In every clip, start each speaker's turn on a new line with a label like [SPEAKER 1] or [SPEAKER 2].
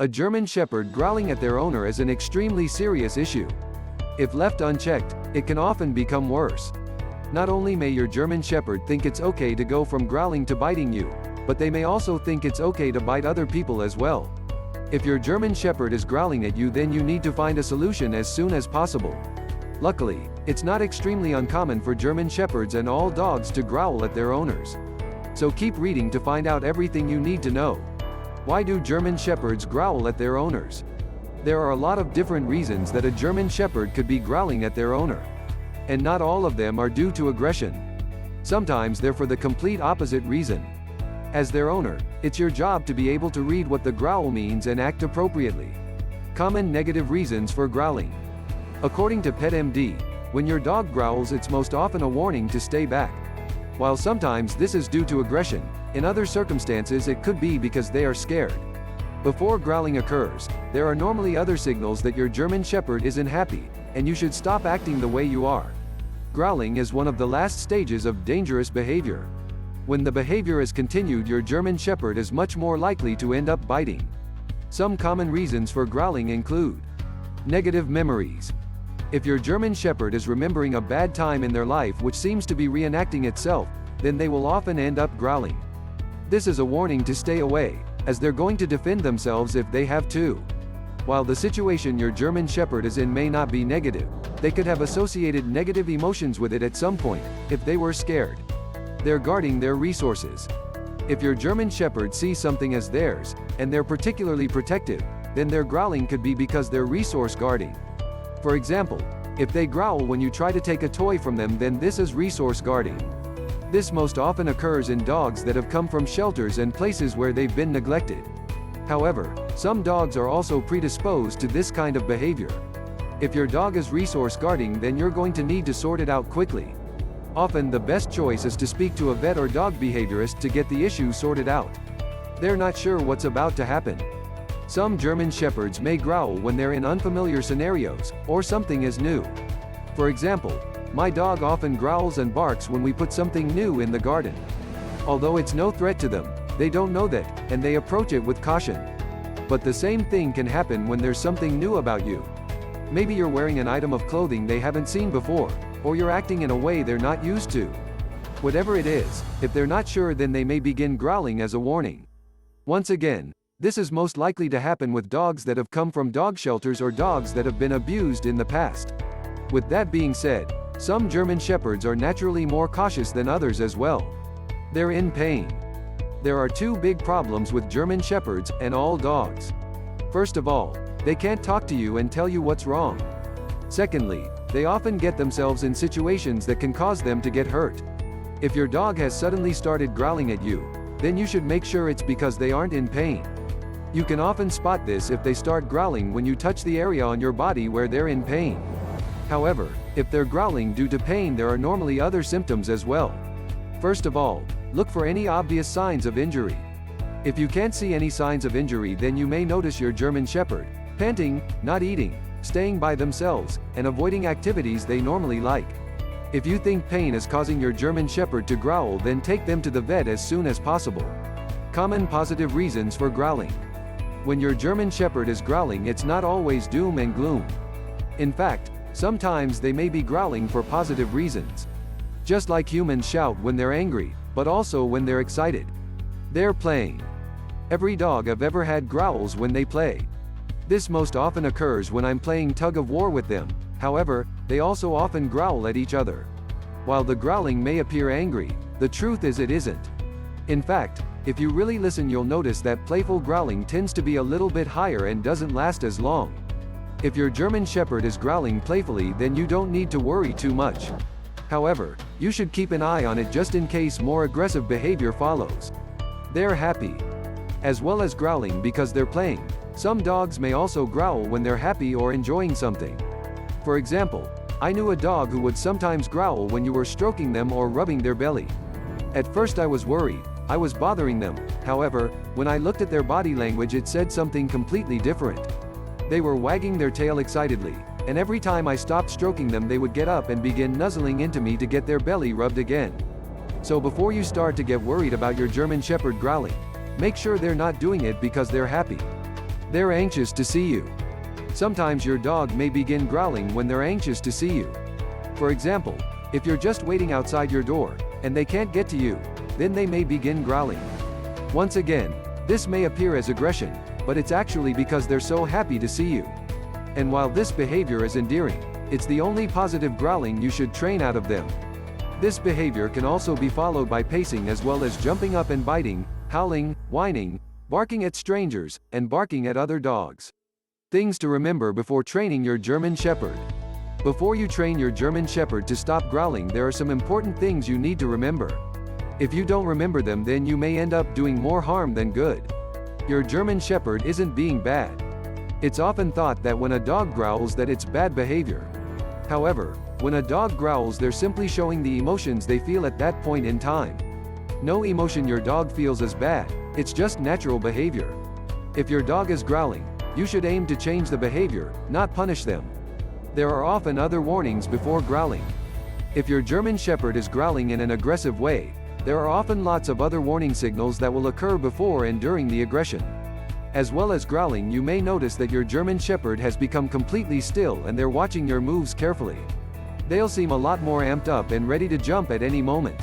[SPEAKER 1] A German Shepherd growling at their owner is an extremely serious issue. If left unchecked, it can often become worse. Not only may your German Shepherd think it's okay to go from growling to biting you, but they may also think it's okay to bite other people as well. If your German Shepherd is growling at you, then you need to find a solution as soon as possible. Luckily, it's not extremely uncommon for German Shepherds and all dogs to growl at their owners. So keep reading to find out everything you need to know. Why do German Shepherds growl at their owners? There are a lot of different reasons that a German Shepherd could be growling at their owner. And not all of them are due to aggression. Sometimes they're for the complete opposite reason. As their owner, it's your job to be able to read what the growl means and act appropriately. Common negative reasons for growling. According to PetMD, when your dog growls, it's most often a warning to stay back. While sometimes this is due to aggression, in other circumstances it could be because they are scared. Before growling occurs, there are normally other signals that your German Shepherd isn't happy, and you should stop acting the way you are. Growling is one of the last stages of dangerous behavior. When the behavior is continued, your German Shepherd is much more likely to end up biting. Some common reasons for growling include negative memories. If your German Shepherd is remembering a bad time in their life which seems to be reenacting itself, then they will often end up growling. This is a warning to stay away, as they're going to defend themselves if they have to. While the situation your German Shepherd is in may not be negative, they could have associated negative emotions with it at some point, if they were scared. They're guarding their resources. If your German Shepherd sees something as theirs, and they're particularly protective, then their growling could be because they're resource guarding. For example, if they growl when you try to take a toy from them, then this is resource guarding. This most often occurs in dogs that have come from shelters and places where they've been neglected. However, some dogs are also predisposed to this kind of behavior. If your dog is resource guarding, then you're going to need to sort it out quickly. Often the best choice is to speak to a vet or dog behaviorist to get the issue sorted out. They're not sure what's about to happen. Some German Shepherds may growl when they're in unfamiliar scenarios, or something is new. For example, my dog often growls and barks when we put something new in the garden. Although it's no threat to them, they don't know that, and they approach it with caution. But the same thing can happen when there's something new about you. Maybe you're wearing an item of clothing they haven't seen before, or you're acting in a way they're not used to. Whatever it is, if they're not sure, then they may begin growling as a warning. Once again, this is most likely to happen with dogs that have come from dog shelters or dogs that have been abused in the past. With that being said, some German Shepherds are naturally more cautious than others as well. They're in pain. There are two big problems with German Shepherds, and all dogs. First of all, they can't talk to you and tell you what's wrong. Secondly, they often get themselves in situations that can cause them to get hurt. If your dog has suddenly started growling at you, then you should make sure it's because they aren't in pain. You can often spot this if they start growling when you touch the area on your body where they're in pain. However, if they're growling due to pain, there are normally other symptoms as well. First of all, look for any obvious signs of injury. If you can't see any signs of injury, then you may notice your German Shepherd panting, not eating, staying by themselves, and avoiding activities they normally like. If you think pain is causing your German Shepherd to growl, then take them to the vet as soon as possible. Common positive reasons for growling. When your German Shepherd is growling, it's not always doom and gloom. In fact, sometimes they may be growling for positive reasons. Just like humans shout when they're angry, but also when they're excited. They're playing. Every dog I've ever had growls when they play. This most often occurs when I'm playing tug of war with them. However, they also often growl at each other. While the growling may appear angry, the truth is it isn't. In fact, if you really listen, you'll notice that playful growling tends to be a little bit higher and doesn't last as long. If your German Shepherd is growling playfully, then you don't need to worry too much. However, you should keep an eye on it just in case more aggressive behavior follows. They're happy, as well as growling because they're playing. Some dogs may also growl when they're happy or enjoying something. For example, I knew a dog who would sometimes growl when you were stroking them or rubbing their belly. At first I was worried, I was bothering them. However, when I looked at their body language, it said something completely different. They were wagging their tail excitedly, and every time I stopped stroking them, they would get up and begin nuzzling into me to get their belly rubbed again. So before you start to get worried about your German Shepherd growling, make sure they're not doing it because they're happy. They're anxious to see you. Sometimes your dog may begin growling when they're anxious to see you. For example, if you're just waiting outside your door, and they can't get to you, then they may begin growling. Once again, this may appear as aggression, but it's actually because they're so happy to see you. And while this behavior is endearing, it's the only positive growling you should train out of them. This behavior can also be followed by pacing as well as jumping up and biting, howling, whining, barking at strangers, and barking at other dogs. Things to remember before training your German Shepherd. Before you train your German Shepherd to stop growling, there are some important things you need to remember. If you don't remember them, then you may end up doing more harm than good. Your German Shepherd isn't being bad. It's often thought that when a dog growls that it's bad behavior. However, when a dog growls, they're simply showing the emotions they feel at that point in time. No emotion your dog feels is bad, it's just natural behavior. If your dog is growling, you should aim to change the behavior, not punish them. There are often other warnings before growling. If your German Shepherd is growling in an aggressive way, there are often lots of other warning signals that will occur before and during the aggression. As well as growling, you may notice that your German Shepherd has become completely still and they're watching your moves carefully. They'll seem a lot more amped up and ready to jump at any moment.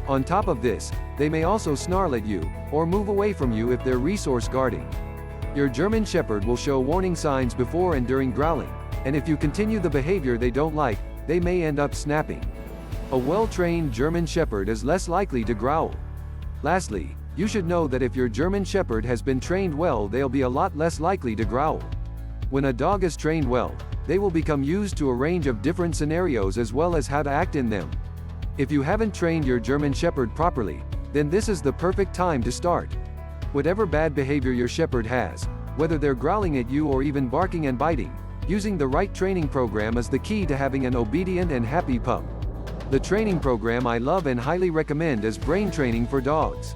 [SPEAKER 1] On top of this, they may also snarl at you, or move away from you if they're resource guarding. Your German Shepherd will show warning signs before and during growling, and if you continue the behavior they don't like, they may end up snapping. A well-trained German Shepherd is less likely to growl. Lastly, you should know that if your German Shepherd has been trained well, they'll be a lot less likely to growl. When a dog is trained well, they will become used to a range of different scenarios as well as how to act in them. If you haven't trained your German Shepherd properly, then this is the perfect time to start. Whatever bad behavior your Shepherd has, whether they're growling at you or even barking and biting, using the right training program is the key to having an obedient and happy pup. The training program I love and highly recommend is Brain Training for Dogs.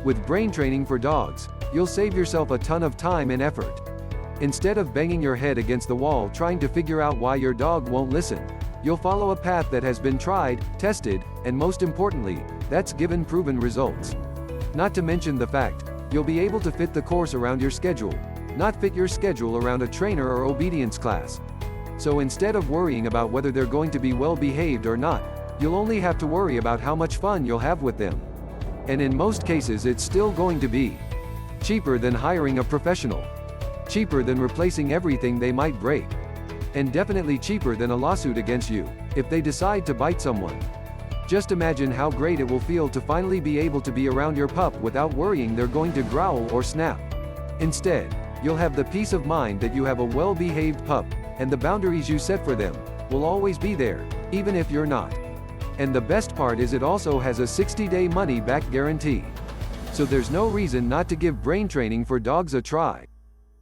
[SPEAKER 1] With Brain Training for Dogs, you'll save yourself a ton of time and effort. Instead of banging your head against the wall trying to figure out why your dog won't listen, you'll follow a path that has been tried, tested, and most importantly, that's given proven results. Not to mention the fact, you'll be able to fit the course around your schedule, not fit your schedule around a trainer or obedience class. So instead of worrying about whether they're going to be well behaved or not, you'll only have to worry about how much fun you'll have with them. And in most cases it's still going to be cheaper than hiring a professional, cheaper than replacing everything they might break, and definitely cheaper than a lawsuit against you, if they decide to bite someone. Just imagine how great it will feel to finally be able to be around your pup without worrying they're going to growl or snap. Instead, you'll have the peace of mind that you have a well-behaved pup, and the boundaries you set for them will always be there, even if you're not. And the best part is it also has a 60-day money-back guarantee. So there's no reason not to give Brain Training for Dogs a try.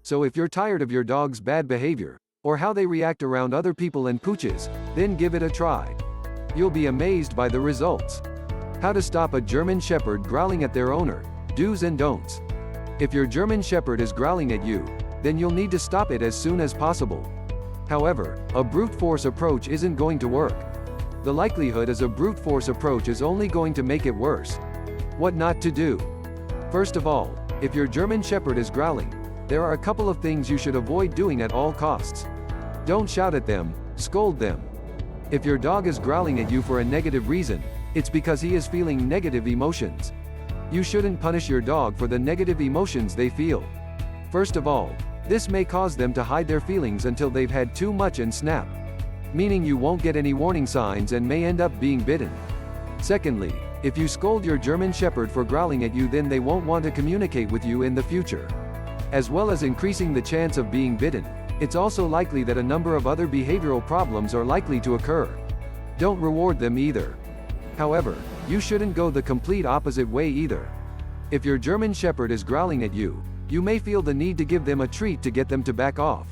[SPEAKER 1] So if you're tired of your dog's bad behavior, or how they react around other people and pooches, then give it a try. You'll be amazed by the results. How to stop a German Shepherd growling at their owner, do's and don'ts. If your German Shepherd is growling at you, then you'll need to stop it as soon as possible. However, a brute force approach isn't going to work. The likelihood is a brute force approach is only going to make it worse. What not to do? First of all, if your German Shepherd is growling, there are a couple of things you should avoid doing at all costs. Don't shout at them, scold them. If your dog is growling at you for a negative reason, it's because he is feeling negative emotions. You shouldn't punish your dog for the negative emotions they feel. First of all, this may cause them to hide their feelings until they've had too much and snap, meaning you won't get any warning signs and may end up being bitten. Secondly, if you scold your German Shepherd for growling at you, then they won't want to communicate with you in the future. As well as increasing the chance of being bitten, it's also likely that a number of other behavioral problems are likely to occur. Don't reward them either. However, you shouldn't go the complete opposite way either. If your German Shepherd is growling at you, you may feel the need to give them a treat to get them to back off.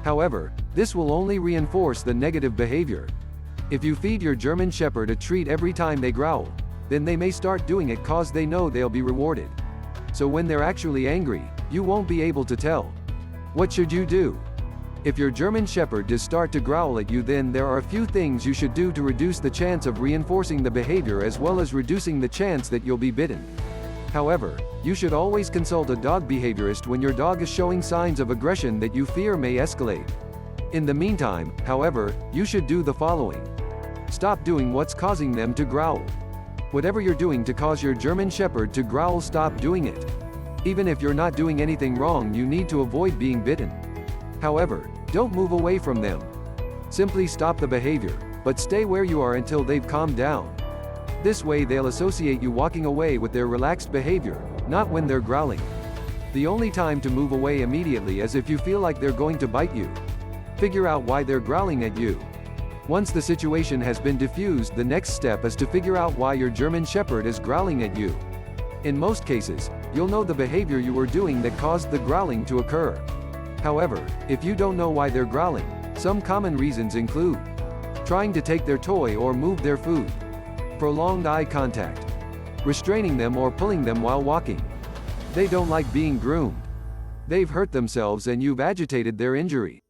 [SPEAKER 1] However, this will only reinforce the negative behavior. If you feed your German Shepherd a treat every time they growl, then they may start doing it cause they know they'll be rewarded. So when they're actually angry, you won't be able to tell. What should you do? If your German Shepherd does start to growl at you, then there are a few things you should do to reduce the chance of reinforcing the behavior as well as reducing the chance that you'll be bitten. However, you should always consult a dog behaviorist when your dog is showing signs of aggression that you fear may escalate. In the meantime, however, you should do the following. Stop doing what's causing them to growl. Whatever you're doing to cause your German Shepherd to growl, stop doing it. Even if you're not doing anything wrong, you need to avoid being bitten. However, don't move away from them. Simply stop the behavior, but stay where you are until they've calmed down. This way they'll associate you walking away with their relaxed behavior, not when they're growling. The only time to move away immediately is if you feel like they're going to bite you. Figure out why they're growling at you. Once the situation has been diffused, the next step is to figure out why your German Shepherd is growling at you. In most cases, you'll know the behavior you were doing that caused the growling to occur. However, if you don't know why they're growling, some common reasons include trying to take their toy or move their food, prolonged eye contact, restraining them or pulling them while walking. They don't like being groomed. They've hurt themselves and you've agitated their injury.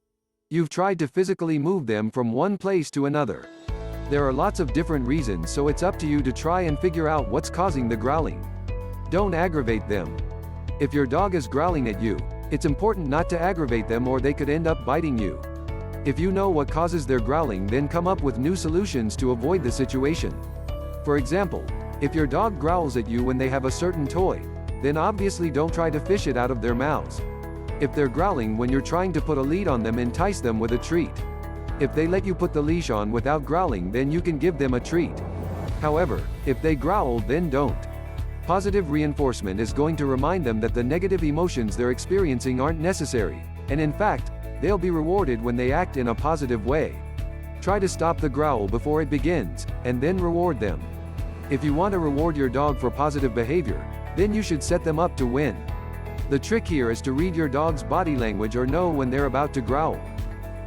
[SPEAKER 1] You've tried to physically move them from one place to another. There are lots of different reasons, so it's up to you to try and figure out what's causing the growling. Don't aggravate them. If your dog is growling at you, it's important not to aggravate them or they could end up biting you. If you know what causes their growling, then come up with new solutions to avoid the situation. For example, if your dog growls at you when they have a certain toy, then obviously don't try to fish it out of their mouths. If they're growling when you're trying to put a lead on them, entice them with a treat. If they let you put the leash on without growling, then you can give them a treat. However, if they growl, then don't. Positive reinforcement is going to remind them that the negative emotions they're experiencing aren't necessary, and in fact, they'll be rewarded when they act in a positive way. Try to stop the growl before it begins, and then reward them. If you want to reward your dog for positive behavior, then you should set them up to win. The trick here is to read your dog's body language or know when they're about to growl.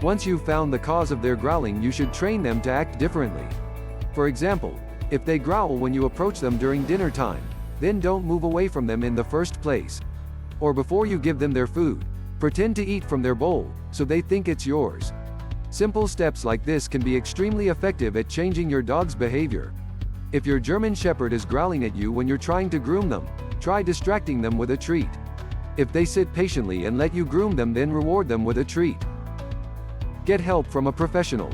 [SPEAKER 1] Once you've found the cause of their growling, you should train them to act differently. For example, if they growl when you approach them during dinner time, then don't move away from them in the first place. Or before you give them their food, pretend to eat from their bowl, so they think it's yours. Simple steps like this can be extremely effective at changing your dog's behavior. If your German Shepherd is growling at you when you're trying to groom them, try distracting them with a treat. If they sit patiently and let you groom them, then reward them with a treat. Get help from a professional.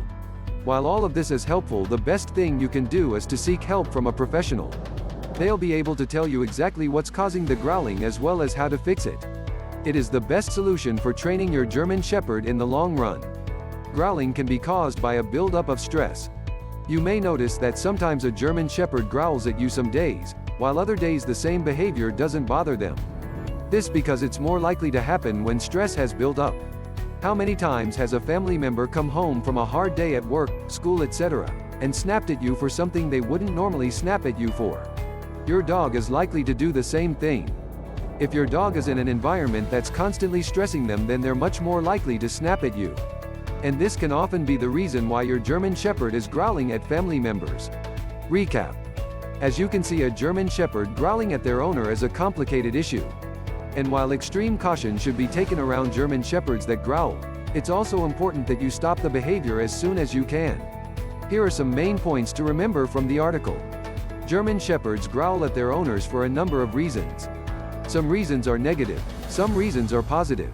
[SPEAKER 1] While all of this is helpful, the best thing you can do is to seek help from a professional. They'll be able to tell you exactly what's causing the growling as well as how to fix it. It is the best solution for training your German Shepherd in the long run. Growling can be caused by a buildup of stress. You may notice that sometimes a German Shepherd growls at you some days, while other days the same behavior doesn't bother them. This because it's more likely to happen when stress has built up. How many times has a family member come home from a hard day at work, school, etc., and snapped at you for something they wouldn't normally snap at you for? Your dog is likely to do the same thing. If your dog is in an environment that's constantly stressing them, then they're much more likely to snap at you. And this can often be the reason why your German Shepherd is growling at family members. Recap. As you can see, a German Shepherd growling at their owner is a complicated issue. And while extreme caution should be taken around German Shepherds that growl, it's also important that you stop the behavior as soon as you can. Here are some main points to remember from the article. German Shepherds growl at their owners for a number of reasons. Some reasons are negative, some reasons are positive.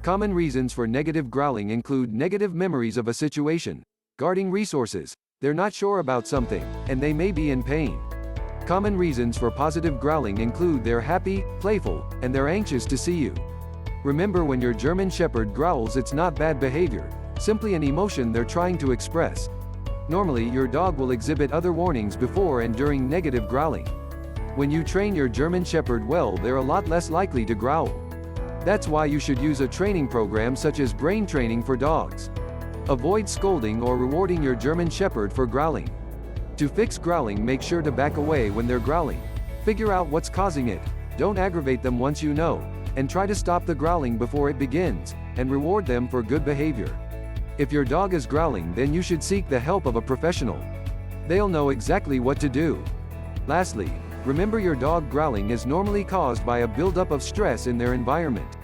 [SPEAKER 1] Common reasons for negative growling include negative memories of a situation, guarding resources, they're not sure about something, and they may be in pain. Common reasons for positive growling include they're happy, playful, and they're anxious to see you. Remember, when your German Shepherd growls, it's not bad behavior, simply an emotion they're trying to express. Normally, your dog will exhibit other warnings before and during negative growling. When you train your German Shepherd well, they're a lot less likely to growl. That's why you should use a training program such as brain training for dogs. Avoid scolding or rewarding your German Shepherd for growling. To fix growling, make sure to back away when they're growling. Figure out what's causing it, don't aggravate them once you know, and try to stop the growling before it begins, and reward them for good behavior. If your dog is growling, then you should seek the help of a professional. They'll know exactly what to do. Lastly, remember, your dog growling is normally caused by a buildup of stress in their environment.